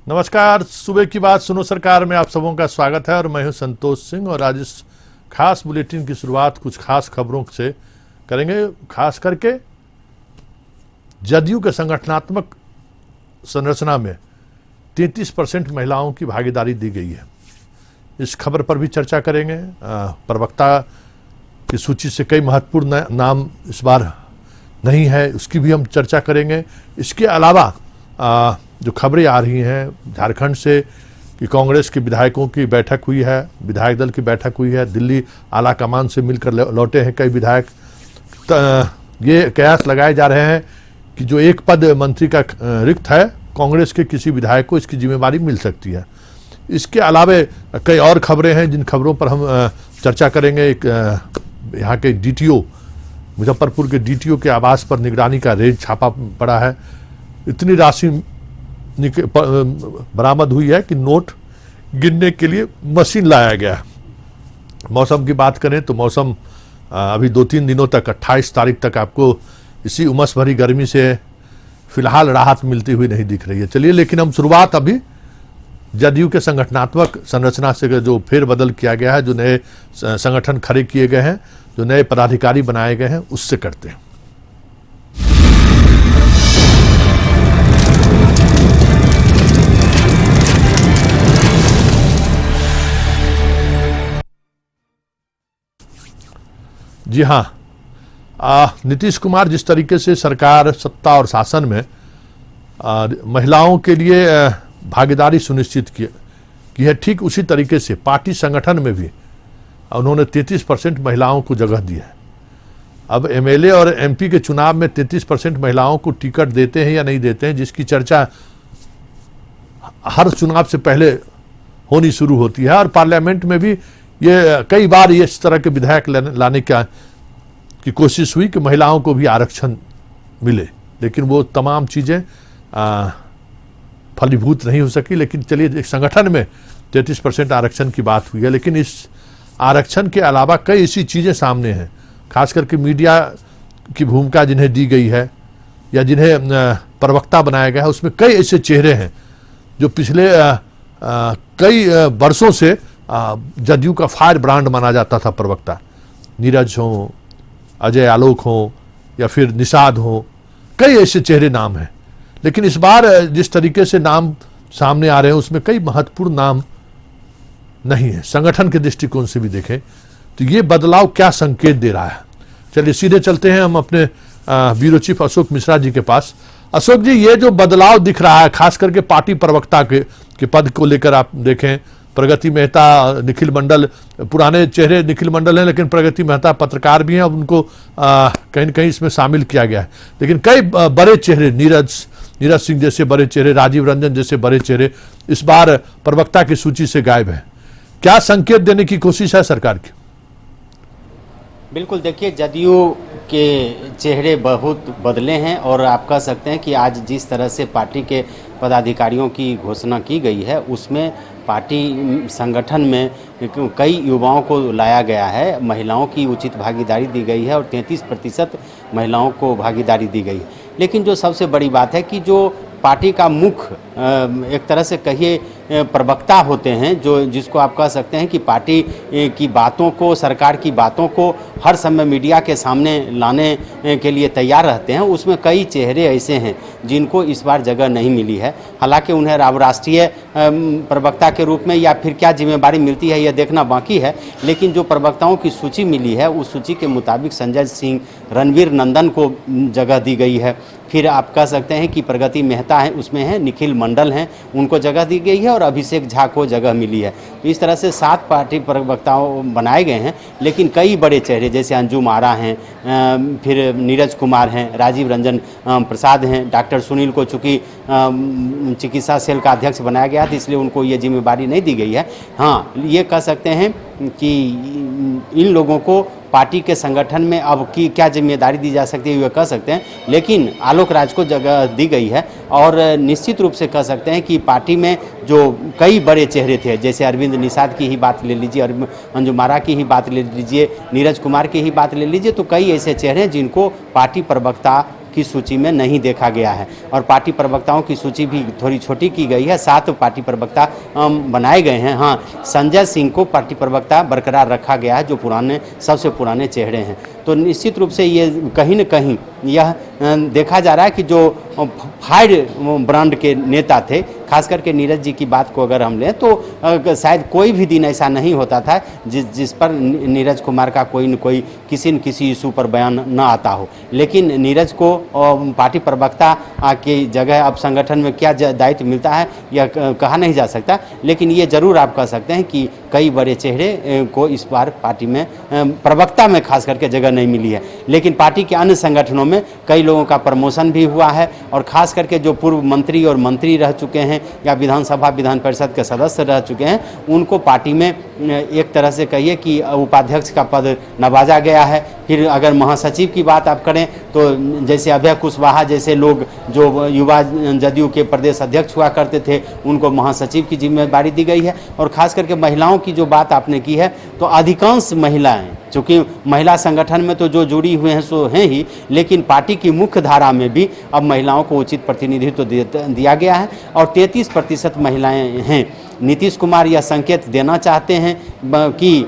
नमस्कार, सुबह की बात सुनो सरकार में आप सबों का स्वागत है और मैं हूं संतोष सिंह। और आज इस खास बुलेटिन की शुरुआत कुछ खास खबरों से करेंगे। खास करके जदयू के संगठनात्मक संरचना में 33% महिलाओं की भागीदारी दी गई है। इस खबर पर भी चर्चा करेंगे। प्रवक्ता की सूची से कई महत्वपूर्ण नाम इस बार नहीं है, उसकी भी हम चर्चा करेंगे। इसके अलावा जो खबरें आ रही हैं झारखंड से कि कांग्रेस के विधायकों की बैठक हुई है, विधायक दल की बैठक हुई है, दिल्ली आला कमान से मिलकर लौटे हैं कई विधायक। ये कयास लगाए जा रहे हैं कि जो एक पद मंत्री का रिक्त है, कांग्रेस के किसी विधायक को इसकी जिम्मेवारी मिल सकती है। इसके अलावा कई और खबरें हैं जिन खबरों पर हम चर्चा करेंगे। एक यहाँ के डीटीओ, मुजफ्फरपुर के डीटीओ के आवास पर निगरानी का रेड छापा पड़ा है। इतनी राशि बरामद हुई है कि नोट गिनने के लिए मशीन लाया गया। मौसम की बात करें तो मौसम अभी 2-3 दिनों तक 28 तारीख तक आपको इसी उमस भरी गर्मी से फिलहाल राहत मिलती हुई नहीं दिख रही है। चलिए, लेकिन हम शुरुआत अभी जदयू के संगठनात्मक संरचना से जो फेरबदल किया गया है, जो नए संगठन खड़े किए गए हैं, जो नए पदाधिकारी बनाए गए हैं, उससे करते हैं। जी हाँ, नीतीश कुमार जिस तरीके से सरकार, सत्ता और शासन में महिलाओं के लिए भागीदारी सुनिश्चित की है, ठीक उसी तरीके से पार्टी संगठन में भी उन्होंने 33% महिलाओं को जगह दी है। अब एमएलए और एमपी के चुनाव में 33% महिलाओं को टिकट देते हैं या नहीं देते हैं, जिसकी चर्चा हर चुनाव से पहले होनी शुरू होती है। और पार्लियामेंट में भी ये कई बार ये इस तरह के विधायक लाने की कोशिश हुई कि महिलाओं को भी आरक्षण मिले, लेकिन वो तमाम चीज़ें फलीभूत नहीं हो सकी। लेकिन चलिए, एक संगठन में 33% आरक्षण की बात हुई है, लेकिन इस आरक्षण के अलावा कई ऐसी चीज़ें सामने हैं, खास करके मीडिया की भूमिका जिन्हें दी गई है या जिन्हें प्रवक्ता बनाया गया है, उसमें कई ऐसे चेहरे हैं जो पिछले कई वर्षों से जदयू का फायर ब्रांड माना जाता था। प्रवक्ता नीरज हो, अजय आलोक हो या फिर निषाद हो, कई ऐसे चेहरे नाम हैं। लेकिन इस बार जिस तरीके से नाम सामने आ रहे हैं उसमें कई महत्वपूर्ण नाम नहीं है। संगठन के दृष्टिकोण से भी देखें तो ये बदलाव क्या संकेत दे रहा है। चलिए सीधे चलते हैं हम अपने ब्यूरो चीफ अशोक मिश्रा जी के पास। अशोक जी, ये जो बदलाव दिख रहा है, खास करके पार्टी प्रवक्ता के पद को लेकर आप देखें, प्रगति मेहता, निखिल मंडल, पुराने चेहरे निखिल मंडल हैं, लेकिन प्रगति मेहता पत्रकार भी हैं, अब उनको कहीं न कहीं इसमें शामिल किया गया है। लेकिन कई बड़े चेहरे, नीरज सिंह जैसे बड़े चेहरे, राजीव रंजन जैसे बड़े चेहरे इस बार प्रवक्ता की सूची से गायब हैं। क्या संकेत देने की कोशिश है सरकार की? बिल्कुल, देखिए, जदयू के चेहरे बहुत बदले हैं और आप कह सकते हैं कि आज जिस तरह से पार्टी के पदाधिकारियों की घोषणा की गई है, उसमें पार्टी संगठन में कई युवाओं को लाया गया है, महिलाओं की उचित भागीदारी दी गई है और 33% महिलाओं को भागीदारी दी गई है। लेकिन जो सबसे बड़ी बात है कि जो पार्टी का मुख्य एक तरह से कहिए प्रवक्ता होते हैं, जो जिसको आप कह सकते हैं कि पार्टी की बातों को, सरकार की बातों को हर समय मीडिया के सामने लाने के लिए तैयार रहते हैं, उसमें कई चेहरे ऐसे हैं जिनको इस बार जगह नहीं मिली है। हालांकि उन्हें राष्ट्रीय प्रवक्ता के रूप में या फिर क्या जिम्मेदारी मिलती है यह देखना बाकी है। लेकिन जो प्रवक्ताओं की सूची मिली है, उस सूची के मुताबिक संजय सिंह, रणवीर नंदन को जगह दी गई है। फिर आप कह सकते हैं कि प्रगति मेहता है, उसमें है, निखिल मंडल हैं, उनको जगह दी गई है और अभिषेक झा को जगह मिली है। तो इस तरह से 7 पार्टी प्रवक्ताओं बनाए गए हैं। लेकिन कई बड़े चेहरे जैसे अंजुम आरा हैं, फिर नीरज कुमार हैं, राजीव रंजन प्रसाद हैं, डॉक्टर सुनील को चूँकि चिकित्सा सेल का अध्यक्ष बनाया गया था, इसलिए उनको ये जिम्मेदारी नहीं दी गई है। हाँ, ये कह सकते हैं कि इन लोगों को पार्टी के संगठन में अब की क्या जिम्मेदारी दी जा सकती है ये कह सकते हैं, लेकिन आलोक राज को जगह दी गई है। और निश्चित रूप से कह सकते हैं कि पार्टी में जो कई बड़े चेहरे थे, जैसे अरविंद निषाद की ही बात ले लीजिए, अंजुम आरा की ही बात ले लीजिए, नीरज कुमार की ही बात ले लीजिए, तो कई ऐसे चेहरे हैं जिनको पार्टी प्रवक्ता की सूची में नहीं देखा गया है और पार्टी प्रवक्ताओं की सूची भी थोड़ी छोटी की गई है। 7 पार्टी प्रवक्ता बनाए गए हैं। हाँ, संजय सिंह को पार्टी प्रवक्ता बरकरार रखा गया है, जो सबसे पुराने चेहरे हैं। तो निश्चित रूप से ये कहीं न कहीं यह देखा जा रहा है कि जो फायर ब्रांड के नेता थे, खास करके नीरज जी की बात को अगर हम लें तो शायद कोई भी दिन ऐसा नहीं होता था जिस पर नीरज कुमार का कोई न कोई किसी न किसी इशू पर बयान न आता हो। लेकिन नीरज को पार्टी प्रवक्ता की जगह अब संगठन में क्या दायित्व मिलता है यह कहा नहीं जा सकता, लेकिन ये जरूर आप कह सकते हैं कि कई बड़े चेहरे को इस बार पार्टी में प्रवक्ता में खास करके जगह नहीं मिली है। लेकिन पार्टी के अन्य संगठनों में कई लोगों का प्रमोशन भी हुआ है और खास करके जो पूर्व मंत्री और मंत्री रह चुके हैं या विधानसभा विधान परिषद के सदस्य रह चुके हैं, उनको पार्टी में एक तरह से कहिए कि उपाध्यक्ष का पद नवाजा गया है। फिर अगर महासचिव की बात आप करें तो जैसे अभय कुशवाहा जैसे लोग जो युवा जदयू के प्रदेश अध्यक्ष हुआ करते थे, उनको महासचिव की जिम्मेदारी दी गई है। और खास करके महिलाओं की जो बात आपने की है, तो अधिकांश महिलाएं, चूँकि महिला संगठन में तो जो जुड़ी हुए हैं सो हैं ही, लेकिन पार्टी की मुख्य धारा में भी अब महिलाओं को उचित प्रतिनिधित्व दिया गया है और 33% महिलाएं हैं। नीतीश कुमार यह संकेत देना चाहते हैं कि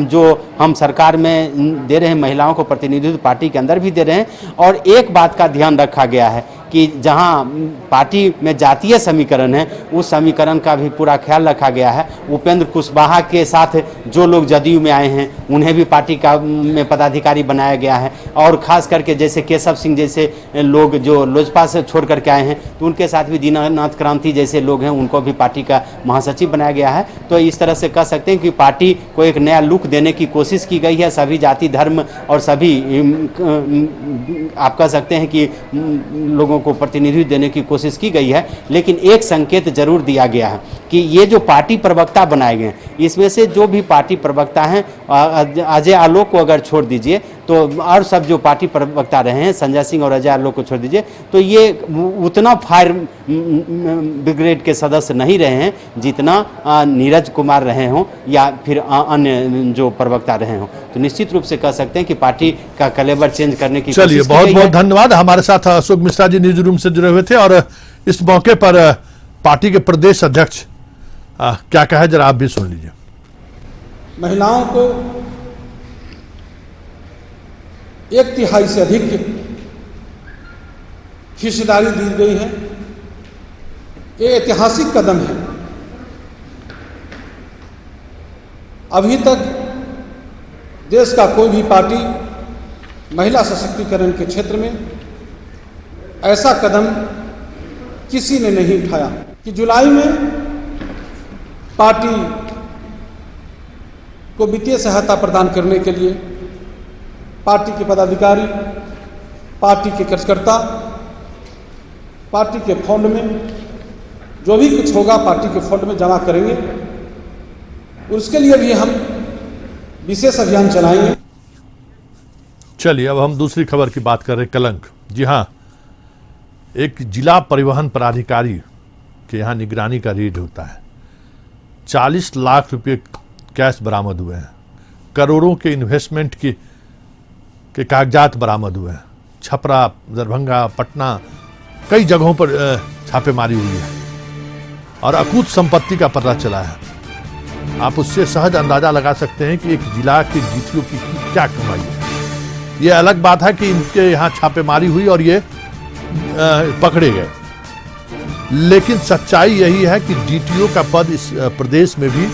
जो हम सरकार में दे रहे हैं महिलाओं को प्रतिनिधित्व पार्टी के अंदर भी दे रहे हैं। और एक बात का ध्यान रखा गया है कि जहां पार्टी में जातीय समीकरण है, उस समीकरण का भी पूरा ख्याल रखा गया है। उपेंद्र कुशवाहा के साथ जो लोग जदयू में आए हैं उन्हें भी पार्टी का में पदाधिकारी बनाया गया है। और खास करके जैसे केशव सिंह जैसे लोग जो लोजपा से छोड़ करके आए हैं, तो उनके साथ भी दीनानाथ क्रांति जैसे लोग हैं, उनको भी पार्टी का महासचिव बनाया गया है। तो इस तरह से कह सकते हैं कि पार्टी को एक नया लुक देने की कोशिश की गई है। सभी जाति धर्म और सभी आप कह सकते हैं कि लोगों को प्रतिनिधित्व देने की कोशिश की गई है। लेकिन एक संकेत जरूर दिया गया है कि ये जो पार्टी प्रवक्ता बनाए गए हैं, इसमें से जो भी पार्टी प्रवक्ता हैं, अजय आलोक को अगर छोड़ दीजिए तो और सब जो पार्टी प्रवक्ता रहे हैं, संजय सिंह और अजय आलोक को छोड़ दीजिए, तो ये उतना फायर ब्रिगेड के सदस्य नहीं रहे हैं जितना नीरज कुमार रहे हों या फिर अन्य जो प्रवक्ता रहे हों। तो निश्चित रूप से कह सकते हैं कि पार्टी का कलेवर चेंज करने की चलिए, बहुत बहुत धन्यवाद। हमारे साथ अशोक मिश्रा जी न्यूज रूम से जुड़े हुए थे और इस मौके पर पार्टी के प्रदेश अध्यक्ष क्या कहा, जरा आप भी सुन लीजिए। महिलाओं को 1/3 से अधिक हिस्सेदारी दी गई है। ये ऐतिहासिक कदम है। अभी तक देश का कोई भी पार्टी महिला सशक्तिकरण के क्षेत्र में ऐसा कदम किसी ने नहीं उठाया कि जुलाई में पार्टी को वित्तीय सहायता प्रदान करने के लिए पार्टी के पदाधिकारी, पार्टी के कार्यकर्ता, पार्टी के फंड में जो भी कुछ होगा पार्टी के फंड में जमा करेंगे। उसके लिए भी हम विशेष अभियान चलाएंगे। चलिए, अब हम दूसरी खबर की बात कर रहे हैं। कलंक, जी हाँ, एक जिला परिवहन पदाधिकारी के यहाँ निगरानी का रेड होता है। 40 लाख रुपए कैश बरामद हुए हैं। करोड़ों के इन्वेस्टमेंट के कागजात बरामद हुए हैं। छपरा, दरभंगा, पटना, कई जगहों पर छापेमारी हुई है और अकूत संपत्ति का पता चला है। आप उससे सहज अंदाजा लगा सकते हैं कि एक जिला के डीटीओ की क्या कमाई है। ये अलग बात है कि इनके यहाँ छापेमारी हुई और ये पकड़े गए, लेकिन सच्चाई यही है कि डीटीओ का पद इस प्रदेश में भी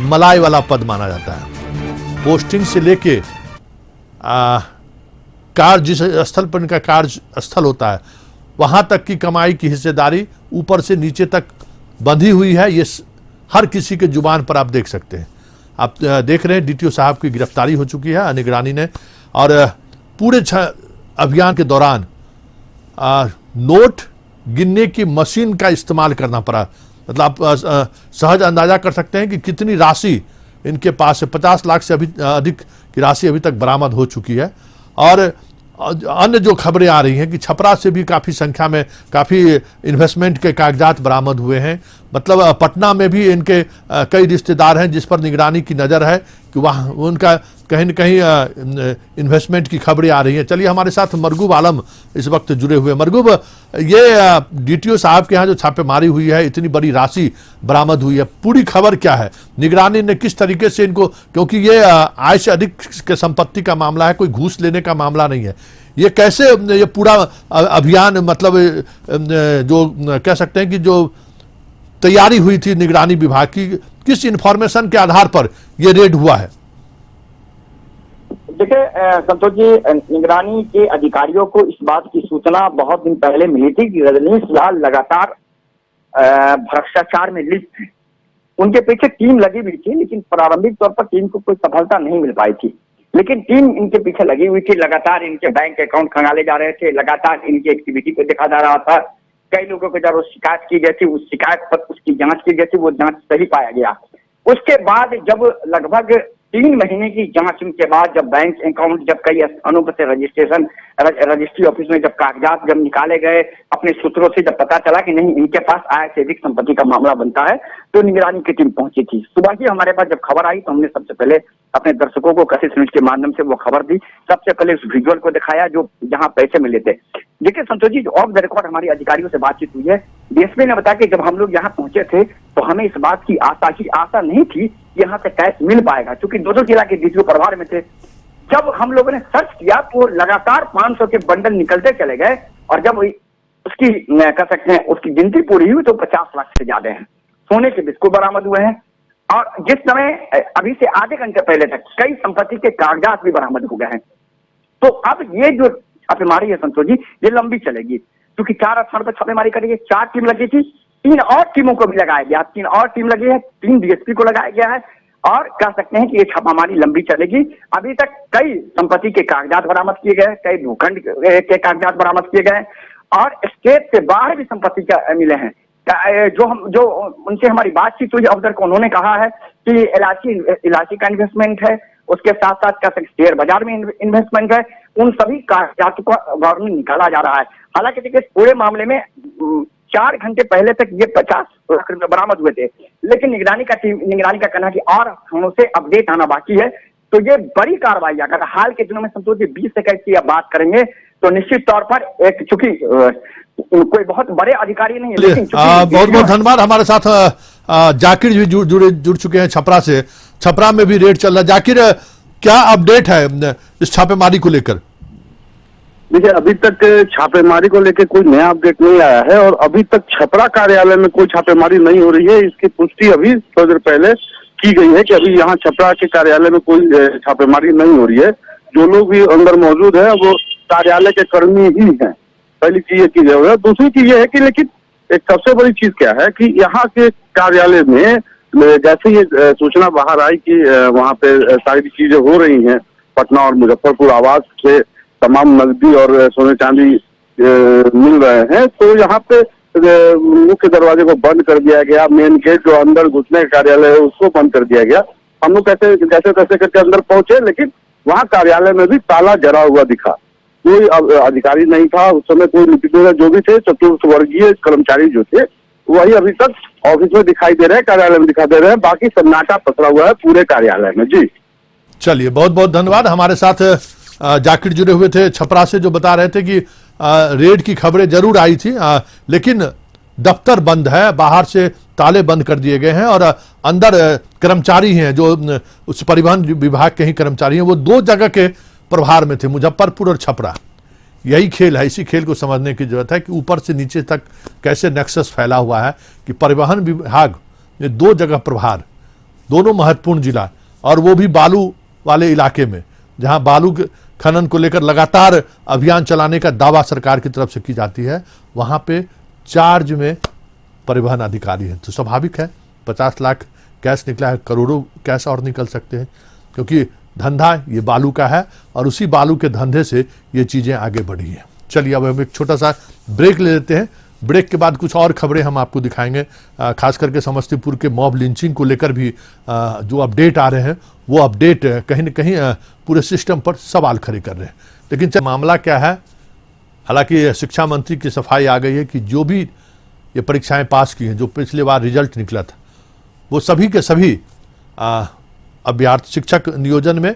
मलाई वाला पद माना जाता है। पोस्टिंग से लेके कार्य जिस स्थल पर इनका कार्य स्थल होता है, वहां तक की कमाई की हिस्सेदारी ऊपर से नीचे तक बंधी हुई है। ये हर किसी के जुबान पर आप देख सकते हैं। आप देख रहे हैं डीटीओ साहब की गिरफ्तारी हो चुकी है निगरानी ने, और पूरे अभियान के दौरान नोट गिनने की मशीन का इस्तेमाल करना पड़ा। मतलब आप सहज अंदाजा कर सकते हैं कि कितनी राशि इनके पास है। 50 लाख से अधिक की राशि अभी तक बरामद हो चुकी है। और अन्य जो खबरें आ रही हैं कि छपरा से भी काफ़ी संख्या में काफ़ी इन्वेस्टमेंट के कागजात बरामद हुए हैं। मतलब पटना में भी इनके कई रिश्तेदार हैं जिस पर निगरानी की नज़र है कि वहाँ उनका कहीं न कहीं इन्वेस्टमेंट की खबरें आ रही हैं। चलिए हमारे साथ मरगूब आलम इस वक्त जुड़े हुए। मरगूब, ये डीटीओ साहब के यहाँ जो छापेमारी हुई है, इतनी बड़ी राशि बरामद हुई है, पूरी खबर क्या है? निगरानी ने किस तरीके से इनको, क्योंकि ये आय से अधिक के संपत्ति का मामला है, कोई घूस लेने का मामला नहीं है, ये कैसे ये पूरा अभियान, मतलब जो कह सकते हैं कि जो तैयारी हुई थी निगरानी विभाग की, किस इंफॉर्मेशन के आधार पर ये रेड हुआ है? देखिए संतोष जी, निगरानी के अधिकारियों को इस बात की सूचना बहुत दिन पहले मिली थी कि रजनीश लाल लगातार भ्रष्टाचार में लिप्त है। उनके पीछे टीम लगी हुई थी, लेकिन प्रारंभिक तौर पर टीम को कोई सफलता नहीं मिल पाई थी। लेकिन टीम इनके पीछे लगी हुई थी, लगातार इनके बैंक अकाउंट खंगाले जा रहे थे, लगातार इनकी एक्टिविटी को देखा जा रहा था। कई लोगों को जब शिकायत की गई थी, उस शिकायत पर उसकी जांच की गई थी, वो जांच सही पाया गया। उसके बाद जब लगभग 3 महीने की जांच के बाद जब बैंक अकाउंट, जब कई स्थानों पर से रजिस्ट्री ऑफिस में जब कागजात जब निकाले गए, अपने सूत्रों से जब पता चला कि नहीं इनके पास आय से अधिक संपत्ति का मामला बनता है, तो निगरानी की टीम पहुंची थी। सुबह ही हमारे पास जब खबर आई तो हमने सबसे पहले अपने दर्शकों को कशिश न्यूज के माध्यम से वो खबर दी। सबसे पहले उस विजुअल को दिखाया जो जहां पैसे मिले थे। देखिए Santosh ji, of the record हमारी अधिकारियों से बातचीत हुई है। डीएसपी ने बताया कि जब हम लोग यहाँ पहुंचे थे तो हमें इस बात की आशा नहीं थी कि यहाँ से कैश मिल पाएगा, क्योंकि दो जिला के डीसीओ प्रभार में थे। जब हम लोगों ने सर्च किया तो लगातार 500 के बंडल निकलते चले गए, और जब उसकी कह सकते हैं उसकी गिनती पूरी हुई तो 50 लाख से ज्यादा है। सोने के बिस्कुट बरामद हुए हैं, और जिस समय अभी से आधे घंटे पहले तक कई संपत्ति के कागजात भी बरामद हो गए हैं। तो अब ये जो छापेमारी है संतोष जी, ये लंबी चलेगी, क्योंकि 4 स्थान पर छापेमारी करेगी। 4 टीम लगी थी, 3 और टीमों को भी लगाया गया, 3 और टीम लगी है, 3 डीएसपी को लगाया गया है, और कह सकते हैं कि ये छापामारी लंबी चलेगी। अभी तक कई संपत्ति के कागजात बरामद किए गए, कई भूखंड के कागजात बरामद किए गए, और स्टेट से बाहर भी संपत्ति का मिले हैं। जो उनसे हमारी बातचीत हुई अफसर को, उन्होंने कहा है कि इलायची का इन्वेस्टमेंट है, उसके साथ साथ कह सकते शेयर बाजार में इन्वेस्टमेंट है। उन सभी कागजात को गवर्नमेंट निकाला जा रहा है। हालांकि देखिए पूरे मामले में 4 घंटे पहले तक ये 50 लाख रुपए बरामद हुए थे, लेकिन निगरानी का कहना है कि और थानों से अपडेट आना बाकी है। तो ये बड़ी कार्रवाई, अगर हाल के दिनों में संतोष जी 20 सेकंड की बात करेंगे तो निश्चित तौर पर एक, चूंकि कोई बहुत बड़े अधिकारी नहीं है, लेकिन बहुत बहुत धन्यवाद। हमारे साथ जाकिर भी जुड़ चुके हैं छपरा से। छपरा में भी रेड चल रहा है। जाकिर, क्या अपडेट है इस छापेमारी को लेकर? देखिए अभी तक छापेमारी को लेकर कोई नया अपडेट नहीं आया है, और अभी तक छपरा कार्यालय में कोई छापेमारी नहीं हो रही है। इसकी पुष्टि अभी थोड़ी देर पहले की गई है कि अभी यहाँ छपरा के कार्यालय में कोई छापेमारी नहीं हो रही है। जो लोग भी अंदर मौजूद है वो कार्यालय के कर्मी ही हैं। पहली चीज ये की जाए। दूसरी चीज ये है कि लेकिन एक सबसे बड़ी चीज क्या है कि यहाँ के कार्यालय में जैसे ये सूचना बाहर आई कि वहाँ पे सारी चीजें हो रही हैं, पटना और मुजफ्फरपुर आवास से तमाम नकदी और सोने चांदी मिल रहे हैं, तो यहाँ पे मुख्य दरवाजे को बंद कर दिया गया। मेन गेट जो अंदर घुसने का कार्यालय है उसको बंद कर दिया गया। हम लोग कैसे करके अंदर पहुंचे, लेकिन वहाँ कार्यालय में भी ताला जड़ा हुआ दिखा। कोई अधिकारी नहीं था उस समय, कोई लिपिक जो भी थे, चतुर्थ वर्गीय कर्मचारी जो थे वही अभी तक ऑफिस में दिखाई दे रहे हैं, कार्यालय में दिखाई दे रहे हैं। बाकी सन्नाटा पसरा हुआ है पूरे कार्यालय में। जी चलिए, बहुत बहुत धन्यवाद। हमारे साथ जाकिर जुड़े हुए थे छपरा से, जो बता रहे थे कि रेड की खबरें जरूर आई थी, लेकिन दफ्तर बंद है, बाहर से ताले बंद कर दिए गए हैं, और अंदर कर्मचारी हैं जो उस परिवहन विभाग के ही कर्मचारी हैं, वो 2 जगह के प्रभार में थे, मुजफ्फरपुर और छपरा। यही खेल है, इसी खेल को समझने की जरूरत है कि ऊपर से नीचे तक कैसे नेक्सस फैला हुआ है कि परिवहन विभाग ने 2 जगह प्रभार, दोनों महत्वपूर्ण जिला, और वो भी बालू वाले इलाके में, जहां बालू खनन को लेकर लगातार अभियान चलाने का दावा सरकार की तरफ से की जाती है, वहां पे चार्ज में परिवहन अधिकारी हैं। तो स्वाभाविक है 50 लाख कैश निकला है, करोड़ों कैश और निकल सकते हैं, क्योंकि धंधा ये बालू का है, और उसी बालू के धंधे से ये चीजें आगे बढ़ी हैं। चलिए अब हम एक छोटा सा ब्रेक ले लेते हैं। ब्रेक के बाद कुछ और खबरें हम आपको दिखाएंगे, खास करके समस्तीपुर के मॉब लिंचिंग को लेकर भी जो अपडेट आ रहे हैं, वो अपडेट कहीं न कहीं पूरे सिस्टम पर सवाल खड़े कर रहे हैं। लेकिन मामला क्या है, हालांकि शिक्षा मंत्री की सफाई आ गई है कि जो भी ये परीक्षाएं पास की हैं, जो पिछले बार रिजल्ट निकला था, वो सभी के सभी अभ्यर्थी शिक्षक नियोजन में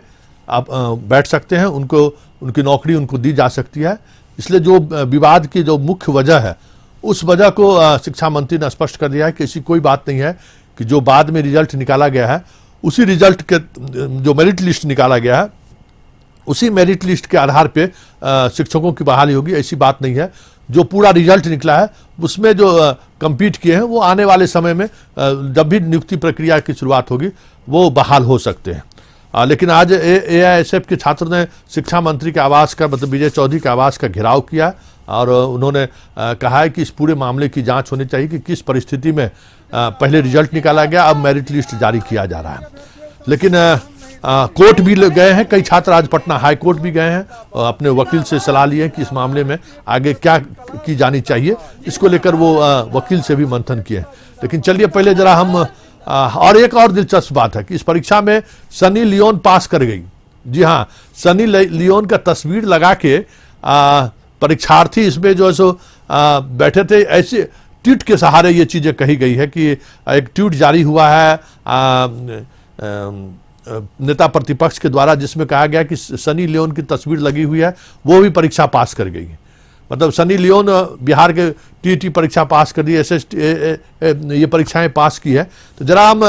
आप बैठ सकते हैं, उनको उनकी नौकरी उनको दी जा सकती है। इसलिए जो विवाद की जो मुख्य वजह है उस वजह को शिक्षा मंत्री ने स्पष्ट कर दिया है कि ऐसी कोई बात नहीं है कि जो बाद में रिजल्ट निकाला गया है उसी रिजल्ट के जो मेरिट लिस्ट निकाला गया है उसी मेरिट लिस्ट के आधार पे शिक्षकों की बहाली होगी, ऐसी बात नहीं है। जो पूरा रिजल्ट निकला है उसमें जो कंपीट किए हैं वो आने वाले समय में जब भी नियुक्ति प्रक्रिया की शुरुआत होगी वो बहाल हो सकते हैं। लेकिन आज AISF के छात्र ने शिक्षा मंत्री के आवास का मतलब विजय चौधरी के आवास का घेराव किया और उन्होंने कहा है कि इस पूरे मामले की जांच होनी चाहिए कि किस परिस्थिति में पहले रिजल्ट निकाला गया, अब मेरिट लिस्ट जारी किया जा रहा है। लेकिन कोर्ट भी गए हैं, कई छात्र आज पटना हाई कोर्ट भी गए हैं, अपने वकील से सलाह लिए कि इस मामले में आगे क्या की जानी चाहिए, इसको लेकर वो वकील से भी मंथन किए हैं। लेकिन चलिए पहले जरा हम और एक और दिलचस्प बात है कि इस परीक्षा में सनी लियोन पास कर गई। जी हाँ, सनी लियोन का तस्वीर लगा के परीक्षार्थी इसमें जो है सो बैठे थे। ऐसे ट्वीट के सहारे ये चीजें कही गई है कि एक ट्वीट जारी हुआ है नेता प्रतिपक्ष के द्वारा जिसमें कहा गया कि सनी लियोन की तस्वीर लगी हुई है, वो भी परीक्षा पास कर गई। मतलब सनी लियोन बिहार के TET परीक्षा पास कर दी, ये परीक्षाएं पास की है। तो जरा हम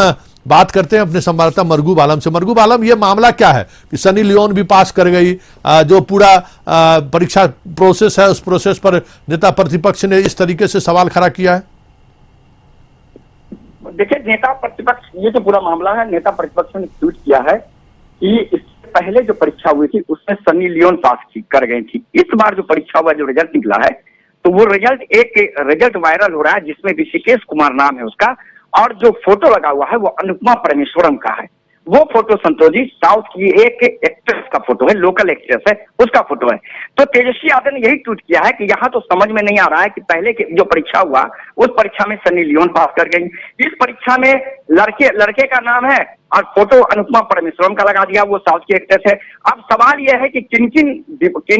बात करते हैं अपने संवाददाता मरगूब आलम से। मरगूब आलम, ये मामला क्या है कि सनी लियोन भी पास कर गई, जो पूरा परीक्षा प्रोसेस है उस प्रोसेस पर नेता प्रतिपक्ष ने इस तरीके से सवाल खड़ा किया है? देखिए, नेता प्रतिपक्ष, ये जो पूरा मामला है, नेता प्रतिपक्ष ने ट्वीट किया है कि इससे पहले जो परीक्षा हुई थी उसमें सनी लियोन पास कर गई थी। इस बार जो परीक्षा हुआ, जो रिजल्ट निकला है, तो वो रिजल्ट वायरल हो रहा है जिसमें ऋषिकेश कुमार नाम है उसका, और जो फोटो लगा हुआ है वो अनुपमा परमेश्वरम का है। वो फोटो संतोष जी साउथ की एक एक्ट्रेस का फोटो है, लोकल एक्ट्रेस है, उसका फोटो है। तो तेजस्वी यादव ने यही ट्वीट किया है कि यहाँ तो समझ में नहीं आ रहा है कि पहले की जो परीक्षा हुआ उस परीक्षा में सनी लियोन पास कर गई, इस परीक्षा में लड़के का नाम है और फोटो अनुपमा परमेश्वरम का लगा दिया, वो साउथ की एक्ट्रेस है। अब सवाल यह है कि किन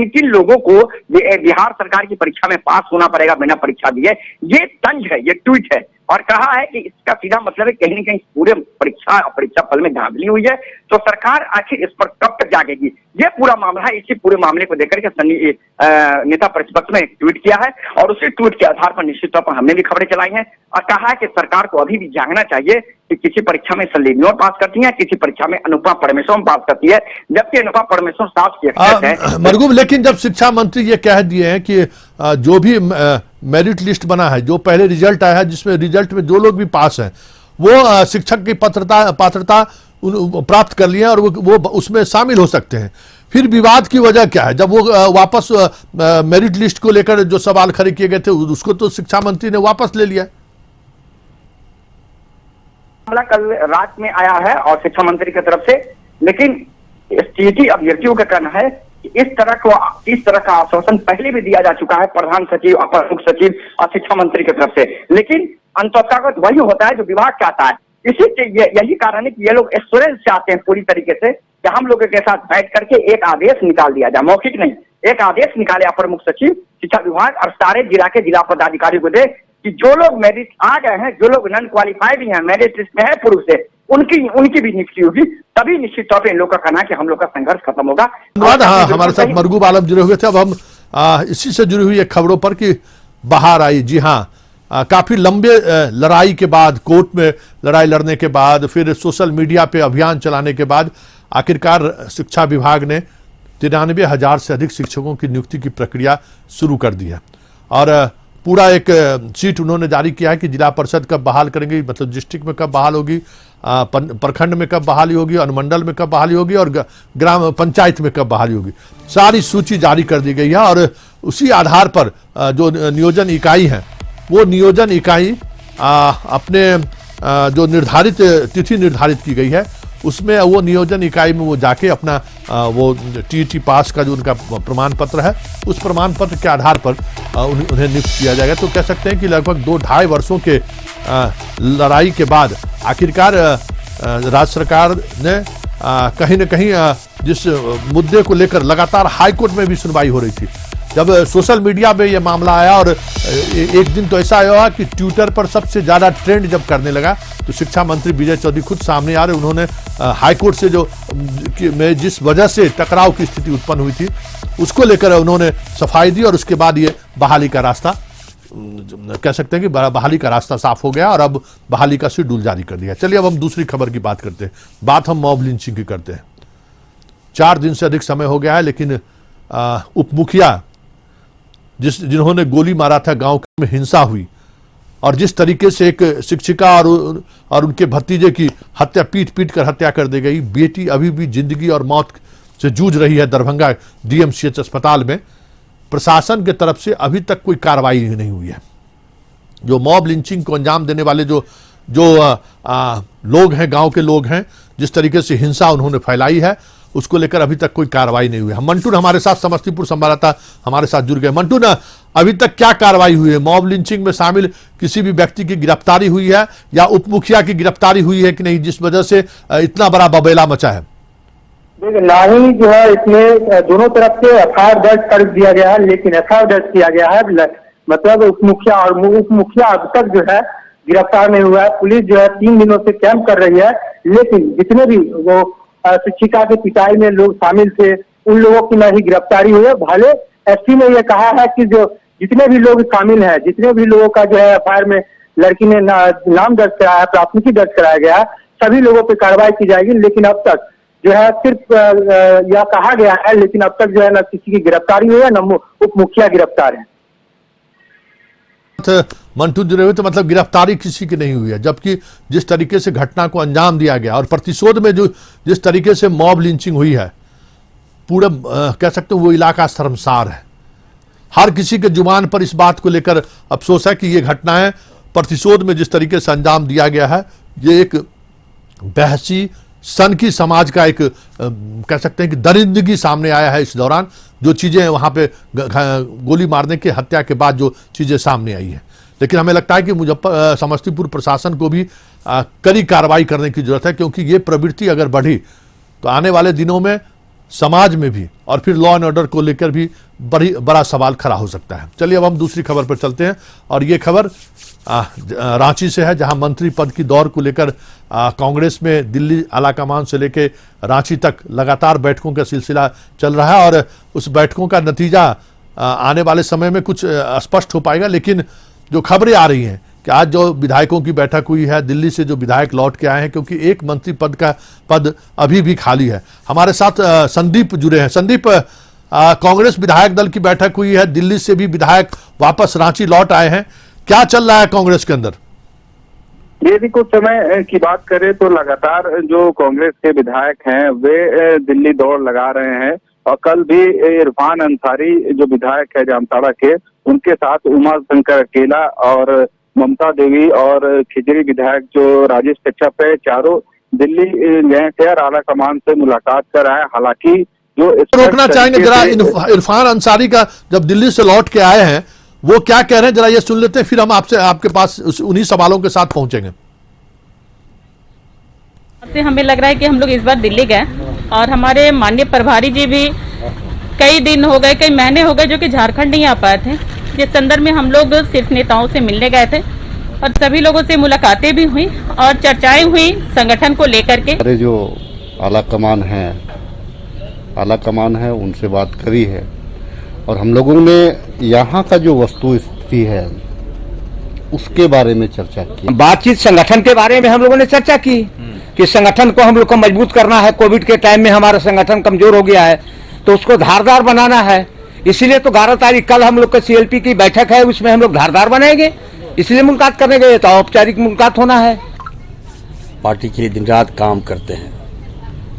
किन लोगों को बिहार सरकार की परीक्षा में पास होना पड़ेगा बिना परीक्षा दिए। ये तंज है, ये ट्वीट है, और कहा है कि इसका सीधा मतलब है कहीं न कहीं पूरे परीक्षा फल में धांधली हुई है। तो सरकार आखिर इस पर कब तक जागेगी, ये पूरा मामला है। इसी पूरे मामले को लेकर के सनी नेता प्रतिपक्ष ने ट्वीट किया है और उसी ट्वीट के आधार पर निश्चित तौर पर हमने भी खबरें चलाई हैं और कहा है कि सरकार को अभी भी जागना चाहिए कि किसी परीक्षा में सनी लियोन पास करती है, किसी परीक्षा में अनुपमा परमेश्वरम पास करती है, जबकि अनुपमा परमेश्वरम साउथ की एक्ट्रेस है। मरगूब, लेकिन जब शिक्षा मंत्री ये कह दिए हैं कि जो भी मेरिट लिस्ट बना है, जो पहले रिजल्ट आया है जिसमें रिजल्ट में जो लोग भी पास हैं वो शिक्षक की पात्रता प्राप्त कर लिए और वो उसमें शामिल हो सकते हैं, फिर विवाद की वजह क्या है? जब वो वापस मेरिट लिस्ट को लेकर जो सवाल खड़े किए गए थे उसको तो शिक्षा मंत्री ने वापस ले लिया। मामला कल रात में आया है और शिक्षा मंत्री की तरफ से, लेकिन TET अभ्यर्थियों का कहना है कि इस तरह का आश्वासन पहले भी दिया जा चुका है प्रधान सचिव, अपर मुख्य सचिव और शिक्षा मंत्री की तरफ से, लेकिन अंततः वही होता है जो विभाग चाहता है। यही कारण है कि ये लोग एश्योरेंस चाहते हैं पूरी तरीके से कि हम लोगों के साथ बैठ करके एक आदेश निकाल दिया जाए, मौखिक नहीं, एक आदेश निकाले अपर मुख्य सचिव, शिक्षा विभाग और सारे जिला के जिला पदाधिकारियों को दे कि जो लोग मेरिट आ गए हैं, जो लोग नॉन क्वालिफाइड ही हैं, मेरिट लिस्ट में है पूर्व से, उनकी भी नियुक्ति होगी, तभी निश्चित तौर पर इन लोग का कहना है कि हम लोग का संघर्ष खत्म होगा। हाँ, हमारे साथ मरगूब आलम जुड़े हुए थे। अब हम इसी से जुड़ी हुई एक खबरों पर कि बाहर आई। जी हाँ, काफी लंबे लड़ाई के बाद, कोर्ट में लड़ाई लड़ने के बाद, फिर सोशल मीडिया पे अभियान चलाने के बाद आखिरकार शिक्षा विभाग ने 93,000 से अधिक शिक्षकों की नियुक्ति की प्रक्रिया शुरू कर दी है और पूरा एक सीट उन्होंने जारी किया है कि जिला परिषद कब बहाल करेंगे, मतलब डिस्ट्रिक्ट में कब बहाल होगी, प्रखंड में कब बहाली होगी, अनुमंडल में कब बहाली होगी और ग्राम पंचायत में कब बहाली होगी। सारी सूची जारी कर दी गई है और उसी आधार पर जो नियोजन इकाई है वो नियोजन इकाई अपने जो निर्धारित तिथि निर्धारित की गई है उसमें वो नियोजन इकाई में वो जाके अपना वो TET पास का जो उनका प्रमाण पत्र है उस प्रमाण पत्र के आधार पर उन्हें नियुक्त किया जाएगा। तो कह सकते हैं कि लगभग 2-2.5 वर्षों के लड़ाई के बाद आखिरकार राज्य सरकार ने कहीं न कहीं जिस मुद्दे को लेकर लगातार हाईकोर्ट में भी सुनवाई हो रही थी, जब सोशल मीडिया में यह मामला आया और एक दिन तो ऐसा आया कि ट्विटर पर सबसे ज्यादा ट्रेंड जब करने लगा तो शिक्षा मंत्री विजय चौधरी खुद सामने आ रहे, उन्होंने हाईकोर्ट से जो में जिस वजह से टकराव की स्थिति उत्पन्न हुई थी उसको लेकर उन्होंने सफाई दी और उसके बाद ये बहाली का रास्ता कह सकते हैं कि बहाली का रास्ता साफ हो गया और अब बहाली का शेड्यूल जारी कर दिया। चलिए अब हम दूसरी खबर की बात करते हैं। बात हम मॉब लिंचिंग की करते हैं। 4 दिन से अधिक समय हो गया है, लेकिन उप मुखिया जिन्होंने गोली मारा था, गांव में हिंसा हुई और जिस तरीके से एक शिक्षिका और उनके भतीजे की हत्या पीट कर हत्या कर दी गई। बेटी अभी भी जिंदगी और मौत से जूझ रही है दरभंगा DMCH अस्पताल में। प्रशासन की तरफ से अभी तक कोई कार्रवाई नहीं हुई है। जो मॉब लिंचिंग को अंजाम देने वाले जो लोग हैं, गांव के लोग हैं, जिस तरीके से हिंसा उन्होंने फैलाई है उसको लेकर अभी तक कोई कार्रवाई नहीं हुई है। मंटून हमारे साथ समस्तीपुर संवाददाता हमारे साथ जुड़ गए। मंटून, अभी तक क्या कार्रवाई हुई है? मॉब लिंचिंग में शामिल किसी भी व्यक्ति की गिरफ्तारी हुई है या उप मुखिया की गिरफ्तारी हुई है कि नहीं, जिस वजह से इतना बड़ा बबेला मचा है? ना ही जो है इसमें दोनों तरफ से FIR दर्ज कर दिया गया है, लेकिन FIR दर्ज किया गया है, मतलब उप मुखिया अब तक जो है गिरफ्तार नहीं हुआ है। पुलिस जो है 3 दिनों से कैंप कर रही है, लेकिन जितने भी वो शिक्षिका की पिटाई में लोग शामिल थे उन लोगों की नहीं गिरफ्तारी हुई है। भले SP ने यह कहा है कि जो जितने भी लोग शामिल हैं, जितने भी लोगों का जो है FIR में लड़की ने नाम दर्ज कराया है, प्राथमिकी दर्ज कराया गया है, सभी लोगों पर कार्रवाई की जाएगी। लेकिन अब तक जो है सिर्फ यह कहा गया है, लेकिन अब तक जो है न किसी की गिरफ्तारी हुई है न उप मुखिया गिरफ्तार है। मंटू जुड़े हुए तो मतलब गिरफ्तारी किसी की नहीं हुई है, जबकि जिस तरीके से घटना को अंजाम दिया गया और प्रतिशोध में जो जिस तरीके से मॉब लिंचिंग हुई है, पूरा कह सकते हो वो इलाका शर्मसार है। हर किसी के जुबान पर इस बात को लेकर अफसोस है कि ये घटनाएं प्रतिशोध में जिस तरीके से अंजाम दिया गया है, ये एक बहसी सनकी समाज का एक कह सकते हैं कि दरिंदगी सामने आया है इस दौरान। जो चीजें वहां पे गोली मारने की हत्या के बाद जो चीजें सामने आई है, लेकिन हमें लगता है कि समस्तीपुर प्रशासन को भी कड़ी कार्रवाई करने की जरूरत है, क्योंकि ये प्रवृत्ति अगर बढ़ी तो आने वाले दिनों में समाज में भी और फिर लॉ एंड ऑर्डर को लेकर भी बड़ा सवाल खड़ा हो सकता है। चलिए अब हम दूसरी खबर पर चलते हैं और ये खबर रांची से है, जहां मंत्री पद की दौड़ को लेकर कांग्रेस में दिल्ली आलाकमान से लेकर रांची तक लगातार बैठकों का सिलसिला चल रहा है और उस बैठकों का नतीजा आने वाले समय में कुछ स्पष्ट हो पाएगा। लेकिन जो खबरें आ रही हैं कि आज जो विधायकों की बैठक हुई है, दिल्ली से जो विधायक लौट के आए हैं, क्योंकि एक मंत्री पद अभी भी खाली है। हमारे साथ संदीप जुड़े हैं। संदीप, कांग्रेस विधायक दल की बैठक हुई है, दिल्ली से भी विधायक वापस रांची लौट आए हैं, क्या चल रहा है कांग्रेस के अंदर? यदि कुछ समय की बात करें तो लगातार जो कांग्रेस के विधायक हैं वे दिल्ली दौड़ लगा रहे हैं और कल भी इरफान अंसारी जो विधायक है जामताड़ा के, उनके साथ उमा शंकर अकेला और ममता देवी और खिजरी विधायक जो राजेश कच्छप है, चारों दिल्ली गए थे और आला कमान से मुलाकात कर आए। हालांकि जो रोकना चाहेंगे जरा इरफान अंसारी का, जब दिल्ली से लौट के आए हैं वो क्या कह रहे हैं, जरा ये सुन लेते हैं, फिर हम आपके पास उन्हीं सवालों के साथ पहुंचेंगे। हमें लग रहा है कि हम लोग इस बार दिल्ली गए और हमारे माननीय प्रभारी जी भी कई दिन हो गए, कई महीने हो गए जो कि झारखंड नहीं आ पाए थे, जिस संदर्भ में हम लोग शीर्ष नेताओं से मिलने गए थे और सभी लोगों से मुलाकातें भी हुई और चर्चाएं हुई संगठन को लेकर के। अरे जो आला कमान है उनसे बात करी है और हम लोगों ने यहाँ का जो वस्तु स्थिति है उसके बारे में चर्चा की। बातचीत संगठन के बारे में हम लोगों ने चर्चा की कि संगठन को हम लोग को मजबूत करना है। कोविड के टाइम में हमारा संगठन कमजोर हो गया है तो उसको धारदार बनाना है, इसीलिए तो 11 तारीख कल हम लोग का CLP की बैठक है, उसमें हम लोग धारदार बनाएंगे, इसलिए मुलाकात करने गए तो औपचारिक मुलाकात होना है। पार्टी के लिए दिन रात काम करते हैं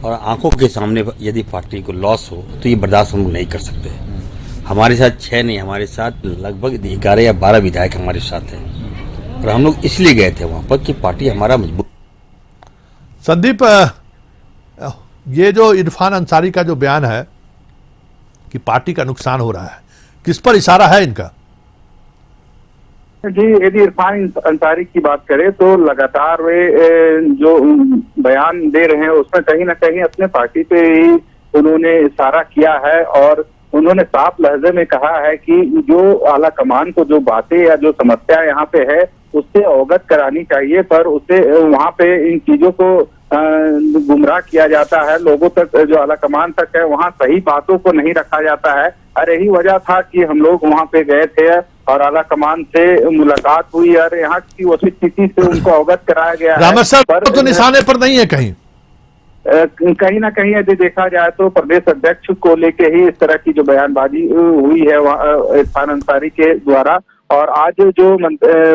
और आंखों के सामने यदि पार्टी को लॉस हो तो ये बर्दाश्त हम लोग नहीं कर सकते। हमारे साथ 6 नहीं, हमारे साथ लगभग 11 या 12 विधायक हमारे साथ हैं और हम लोग इसलिए गए थे वहां पर कि पार्टी हमारा मजबूत। संदीप, ये जो इरफान अंसारी का जो बयान है कि पार्टी का नुकसान हो रहा है, किस पर इशारा है इनका? जी, यदि इरफान अंसारी की बात करें तो लगातार वे जो बयान दे रहे हैं उसमें कहीं ना कहीं अपने पार्टी पे ही उन्होंने इशारा किया है और उन्होंने साफ लहजे में कहा है कि जो आला कमान को जो बातें या जो समस्या यहाँ पे है उससे अवगत करानी चाहिए, पर उसे वहाँ पे इन चीजों को गुमराह किया जाता है, लोगों तक जो आलाकमान तक है वहाँ सही बातों को नहीं रखा जाता है। और यही वजह था कि हम लोग वहाँ पे गए थे और आलाकमान से मुलाकात हुई और यहाँ की वस्तु स्थिति से उनको अवगत कराया गया है। रामत साहब तो निशाने पर नहीं है कहीं कहीं ना कहीं यदि देखा जाए तो प्रदेश अध्यक्ष को लेके ही इस तरह की जो बयानबाजी हुई है इरफान अंसारी के द्वारा। और आज जो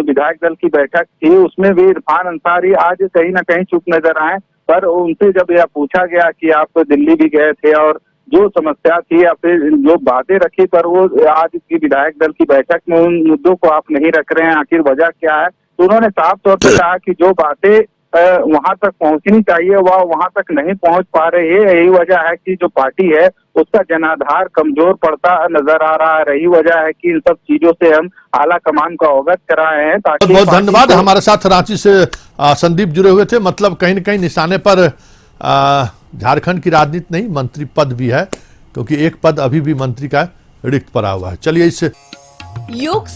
विधायक दल की बैठक थी उसमें भी इरफान अंसारी आज कहीं ना कहीं चुप नजर आए, पर उनसे जब यह पूछा गया कि आप दिल्ली भी गए थे और जो समस्या थी या फिर जो बातें रखी, पर वो आज की विधायक दल की बैठक में उन मुद्दों को आप नहीं रख रहे हैं, आखिर वजह क्या है। तो उन्होंने साफ तौर पर कहा कि जो बातें वहां तक पहुंचनी चाहिए वह वहां तक नहीं पहुंच पा रही है। यही वजह है कि जो पार्टी है उसका जनाधार कमजोर पड़ता नजर आ रहा है। यही वजह है कि इन सब चीजों से हम आला कमान को अवगत कराए हैं। ताकि बहुत धन्यवाद। हमारे साथ रांची से संदीप जुड़े हुए थे। मतलब कहीं न कहीं निशाने पर झारखंड की राजनीति नहीं, मंत्री पद भी है, क्योंकि एक पद अभी भी मंत्री का रिक्त पड़ा हुआ है। चलिए इस